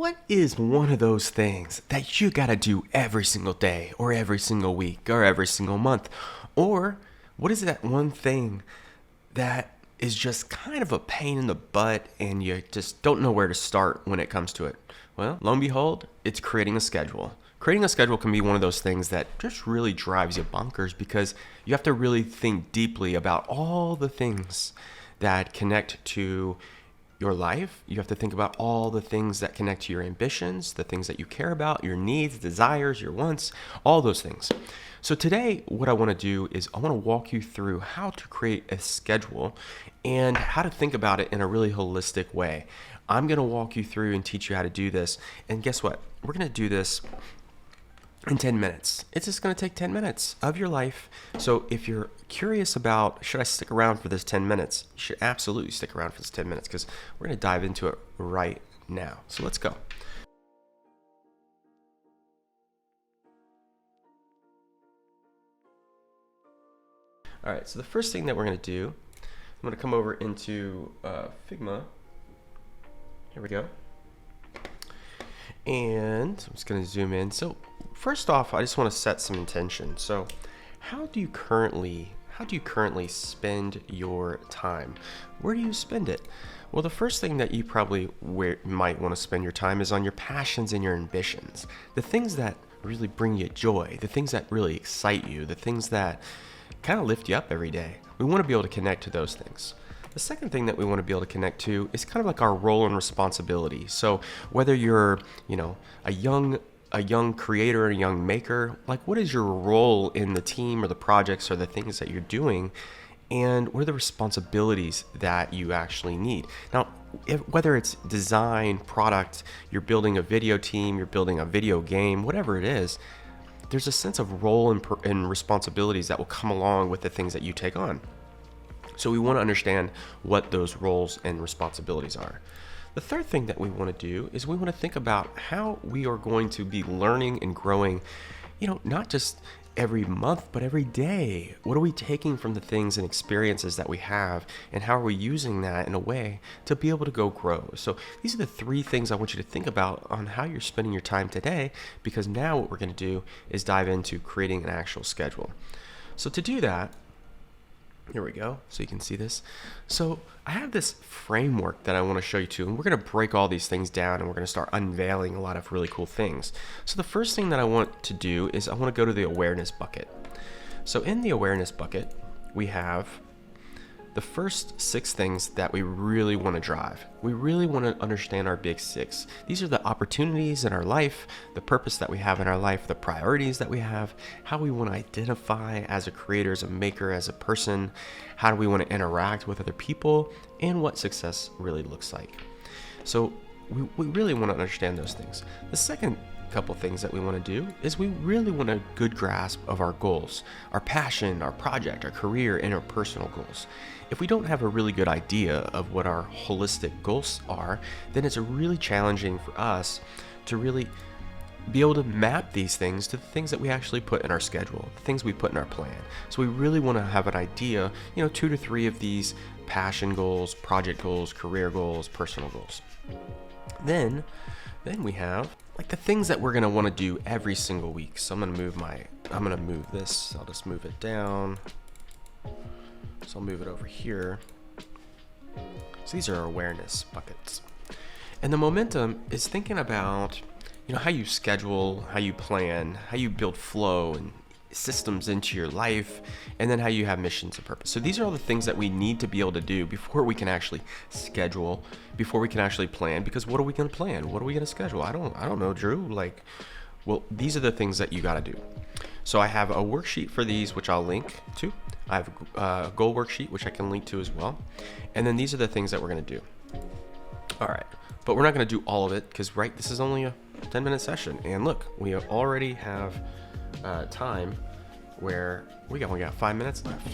what is one of those things that you gotta do every single day or every single week or every single month? Or what is that one thing that is just kind of a pain in the butt and you just don't know where to start when it comes to it? Well, lo and behold, it's creating a schedule. Creating a schedule can be one of those things that just really drives you bonkers because you have to really think deeply about all the things that connect to your life. You have to think about all the things that connect to your ambitions, the things that you care about, your needs, desires, your wants, all those things. So today, what I want to do is I want to walk you through how to create a schedule and how to think about it in a really holistic way. I'm going to walk you through and teach you how to do this. And guess what? We're going to do this in 10 minutes. It's just going to take 10 minutes of your life. So if you're curious about, should I stick around for this 10 minutes? You should absolutely stick around for this 10 minutes because we're going to dive into it right now. So let's go. All right, so the first thing that we're going to do, I'm going to come over into Figma. Here we go. And I'm just going to zoom in. So first off, I just want to set some intention. So how do you currently spend your time? Where do you spend it? Well, the first thing that you probably might want to spend your time is on your passions and your ambitions. The things that really bring you joy, the things that really excite you, the things that kind of lift you up every day. We want to be able to connect to those things. The second thing that we want to be able to connect to is kind of like our role and responsibility. So whether you're, a young creator, a young maker, like what is your role in the team or the projects or the things that you're doing, and what are the responsibilities that you actually need? Now, whether it's design, product, you're building a video team, you're building a video game, whatever it is, there's a sense of role and responsibilities that will come along with the things that you take on. So we want to understand what those roles and responsibilities are. The third thing that we want to do is we want to think about how we are going to be learning and growing, not just every month, but every day. What are we taking from the things and experiences that we have, and how are we using that in a way to be able to go grow? So these are the three things I want you to think about on how you're spending your time today, because now what we're going to do is dive into creating an actual schedule. So to do that, here we go, so you can see this. So I have this framework that I want to show you too, and we're going to break all these things down and we're going to start unveiling a lot of really cool things. So the first thing that I want to do is I want to go to the awareness bucket. So in the awareness bucket, we have the first 6 things that we really want to drive. We really want to understand our big 6. These are the opportunities in our life, the purpose that we have in our life, the priorities that we have, how we want to identify as a creator, as a maker, as a person, how do we want to interact with other people, and what success really looks like. So we really want to understand those things. The second couple things that we want to do is we really want a good grasp of our goals, our passion, our project, our career, and our personal goals. If we don't have a really good idea of what our holistic goals are, then it's really challenging for us to really be able to map these things to the things that we actually put in our schedule, the things we put in our plan. So we really want to have an idea, 2 to 3 of these passion goals, project goals, career goals, personal goals. Then we have like the things that we're going to want to do every single week. So I'm going to move this. I'll just move it down. So I'll move it over here. So these are our awareness buckets. And the momentum is thinking about, how you schedule, how you plan, how you build flow and systems into your life, and then how you have missions and purpose. So these are all the things that we need to be able to do before we can actually schedule, before we can actually plan, because what are we going to plan? What are we going to schedule? I don't know, Drew. These are the things that you got to do. So I have a worksheet for these, which I'll link to. I have a goal worksheet, which I can link to as well. And then these are the things that we're going to do. All right. But we're not going to do all of it because, this is only a 10-minute session. And look, we already have time where we only got 5 minutes left.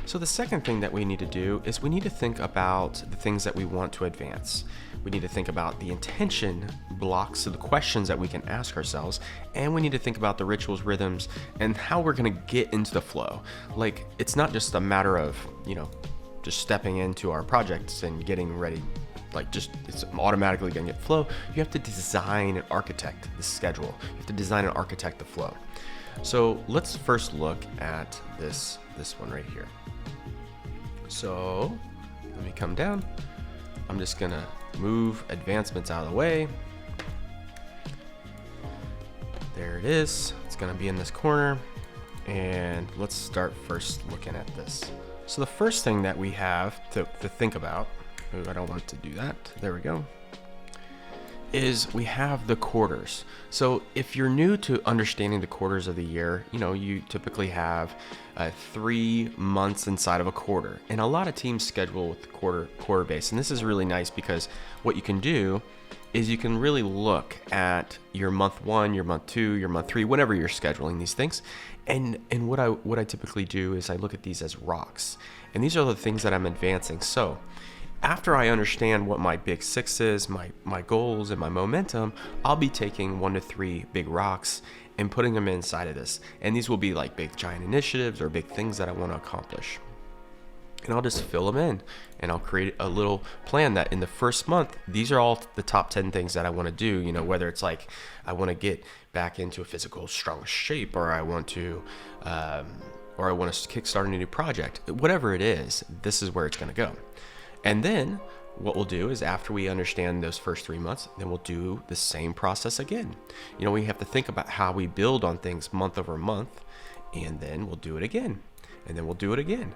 So the second thing that we need to do is we need to think about the things that we want to advance. We need to think about the intention blocks of the questions that we can ask ourselves, and we need to think about the rituals, rhythms, and how we're going to get into the flow. It's not just a matter of, just stepping into our projects and getting ready like just it's automatically going to get flow. You have to design and architect the schedule. You have to design and architect the flow. So let's first look at this one right here. So let me come down. I'm just gonna move advancements out of the way. There it is. It's gonna be in this corner. And let's start first looking at this. So the first thing that we have to think about, I don't want to do that. There we go. Is we have the quarters. So if you're new to understanding the quarters of the year, you typically have 3 months inside of a quarter, and a lot of teams schedule with quarter base. And this is really nice because what you can do is you can really look at your month 1, your month 2, your month 3, whenever you're scheduling these things. And what I typically do is I look at these as rocks, and these are the things that I'm advancing. So after I understand what my big 6 is, my goals and my momentum, I'll be taking 1 to 3 big rocks and putting them inside of this. And these will be like big giant initiatives or big things that I want to accomplish. And I'll just fill them in, and I'll create a little plan that in the first month, these are all the top 10 things that I want to do. Whether it's like I want to get back into a physical strong shape, or I want to kickstart a new project, whatever it is, this is where it's going to go. And then what we'll do is after we understand those first 3 months, then we'll do the same process again. We have to think about how we build on things month over month, and then we'll do it again, and then we'll do it again.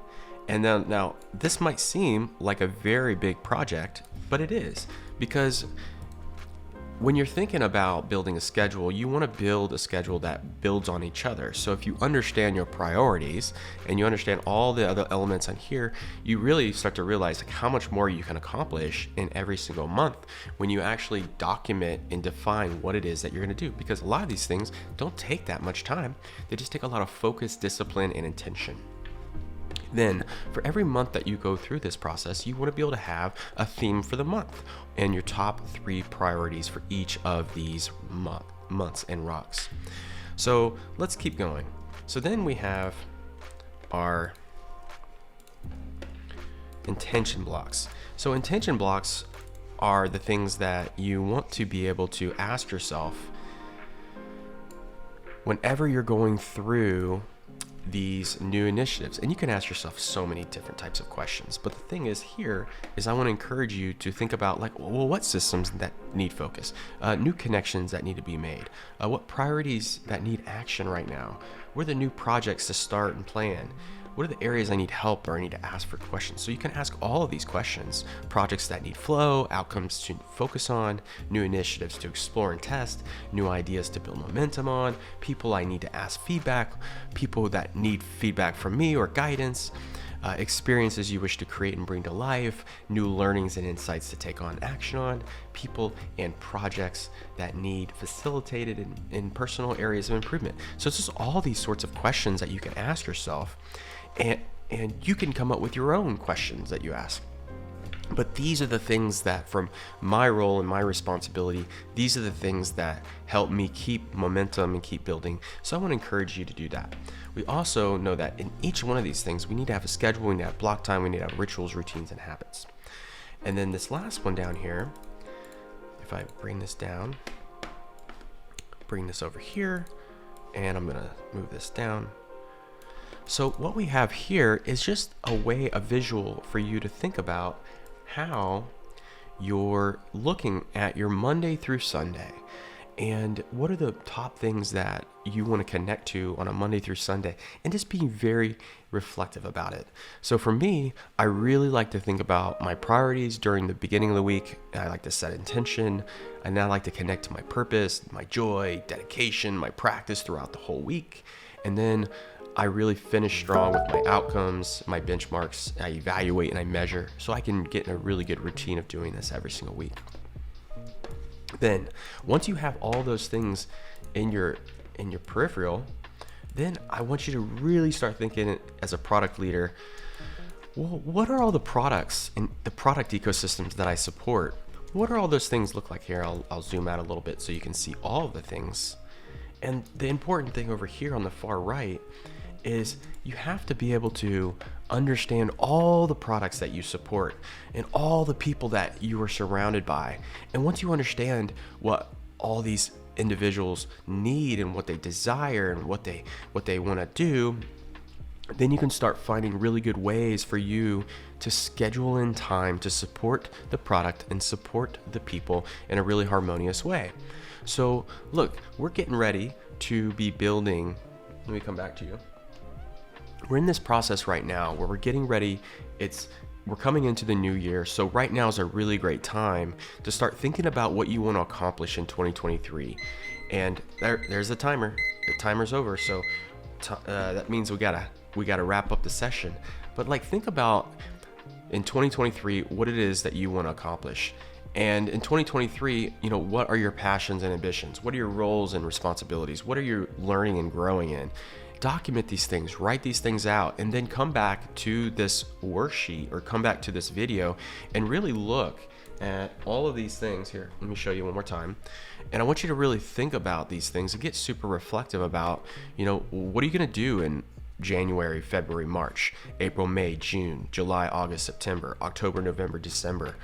And then now this might seem like a very big project, but it is, because when you're thinking about building a schedule, you want to build a schedule that builds on each other. So if you understand your priorities and you understand all the other elements on here, you really start to realize how much more you can accomplish in every single month when you actually document and define what it is that you're going to do. Because a lot of these things don't take that much time. They just take a lot of focus, discipline, and intention. Then for every month that you go through this process, you want to be able to have a theme for the month and your top 3 priorities for each of these months and rocks. So let's keep going. So then we have our intention blocks. So intention blocks are the things that you want to be able to ask yourself whenever you're going through these new initiatives. And you can ask yourself so many different types of questions, but the thing is here is I want to encourage you to think about what systems that need focus, new connections that need to be made, what priorities that need action right now, what are the new projects to start and plan, what are the areas I need help or I need to ask for questions. So you can ask all of these questions: projects that need flow, outcomes to focus on, new initiatives to explore and test, new ideas to build momentum on, people I need to ask feedback, people that need feedback from me or guidance, experiences you wish to create and bring to life, new learnings and insights to take on action on, people and projects that need facilitated in personal areas of improvement. So it's just all these sorts of questions that you can ask yourself, and you can come up with your own questions that you ask. But these are the things that, from my role and my responsibility, these are the things that help me keep momentum and keep building. So I want to encourage you to do that. We also know that in each one of these things, we need to have a schedule, we need to have block time, we need to have rituals, routines, and habits. And then this last one down here, if I bring this down, bring this over here, and I'm going to move this down. So what we have here is just a visual for you to think about how you're looking at your Monday through Sunday, and what are the top things that you want to connect to on a Monday through Sunday, and just being very reflective about it. So for me, I really like to think about my priorities during the beginning of the week. I like to set intention, and I like to connect to my purpose, my joy, dedication, my practice throughout the whole week. And then I really finish strong with my outcomes, my benchmarks. I evaluate and I measure, so I can get in a really good routine of doing this every single week. Then once you have all those things in your peripheral, then I want you to really start thinking as a product leader, well, what are all the products and the product ecosystems that I support? What are all those things look like here? I'll zoom out a little bit so you can see all of the things. And the important thing over here on the far right is you have to be able to understand all the products that you support and all the people that you are surrounded by. And once you understand what all these individuals need and what they desire and what they want to do, then you can start finding really good ways for you to schedule in time to support the product and support the people in a really harmonious way. So look, we're getting ready to be building. Let me come back to you. We're in this process right now where we're getting ready. We're coming into the new year. So right now is a really great time to start thinking about what you want to accomplish in 2023. And there's the timer. The timer's over. So that means we gotta wrap up the session. But like, think about in 2023 what it is that you want to accomplish. And in 2023, what are your passions and ambitions? What are your roles and responsibilities? What are you learning and growing in? Document these things, write these things out, and then come back to this worksheet or come back to this video and really look at all of these things. Here, let me show you one more time. And I want you to really think about these things and get super reflective about, what are you going to do in January, February, March, April, May, June, July, August, September, October, November, December.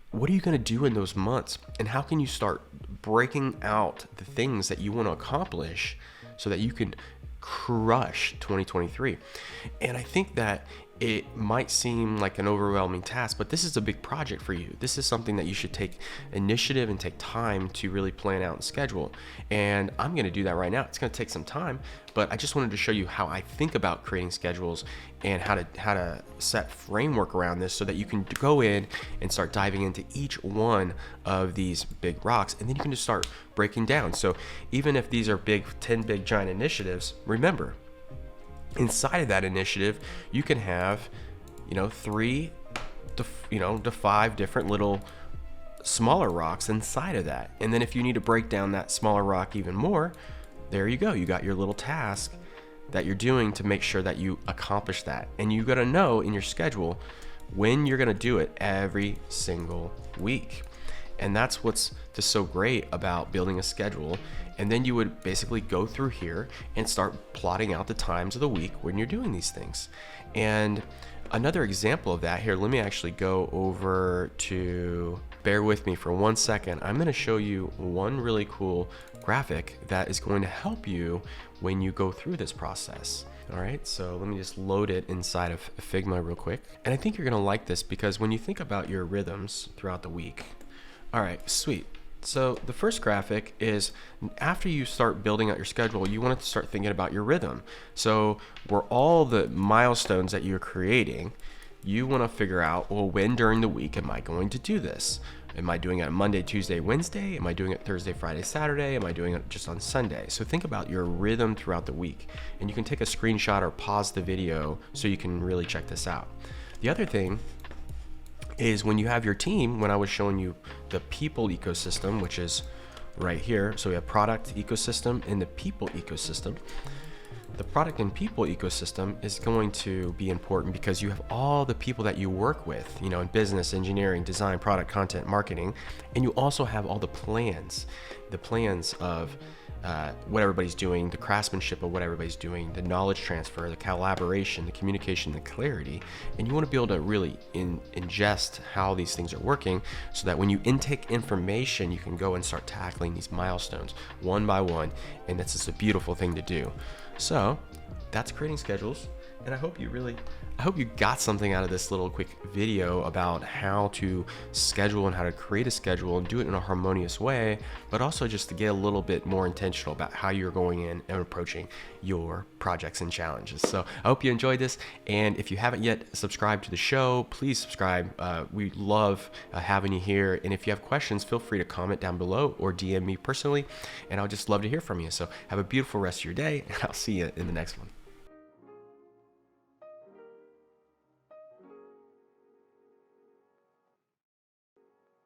What are you going to do in those months? And how can you start breaking out the things that you want to accomplish so that you can crush 2023? And I think that it might seem like an overwhelming task, but this is a big project for you. This is something that you should take initiative and take time to really plan out and schedule. And I'm going to do that right now. It's going to take some time, but I just wanted to show you how I think about creating schedules and how to set framework around this so that you can go in and start diving into each one of these big rocks, and then you can just start breaking down. So even if these are 10 big giant initiatives, remember, inside of that initiative, you can have, 3 to 5 different little smaller rocks inside of that. And then if you need to break down that smaller rock even more, there you go. You got your little task that you're doing to make sure that you accomplish that. And you got to know in your schedule when you're going to do it every single week. And that's what's just so great about building a schedule. And then you would basically go through here and start plotting out the times of the week when you're doing these things. And another example of that here, let me actually go over to, bear with me for 1 second. I'm going to show you one really cool graphic that is going to help you when you go through this process. All right, so let me just load it inside of Figma real quick. And I think you're going to like this because when you think about your rhythms throughout the week. All right, sweet. So the first graphic is after you start building out your schedule, you want to start thinking about your rhythm. So where all the milestones that you're creating, you want to figure out, well, when during the week am I going to do this? Am I doing it on Monday, Tuesday, Wednesday? Am I doing it Thursday, Friday, Saturday? Am I doing it just on Sunday? So think about your rhythm throughout the week. And you can take a screenshot or pause the video so you can really check this out. The other thing is when you have your team, when I was showing you the people ecosystem, which is right here. So we have product ecosystem and the people ecosystem. The product and people ecosystem is going to be important because you have all the people that you work with, in business, engineering, design, product, content, marketing, and you also have all the plans of what everybody's doing, the craftsmanship of what everybody's doing, the knowledge transfer, the collaboration, the communication, the clarity. And you want to be able to really ingest how these things are working so that when you intake information, you can go and start tackling these milestones one by one. And that's just a beautiful thing to do. So that's creating schedules. And I hope you got something out of this little quick video about how to schedule and how to create a schedule and do it in a harmonious way, but also just to get a little bit more intentional about how you're going in and approaching your projects and challenges. So I hope you enjoyed this. And if you haven't yet subscribed to the show, please subscribe. We love having you here. And if you have questions, feel free to comment down below or DM me personally. And I'll just love to hear from you. So have a beautiful rest of your day, and I'll see you in the next one.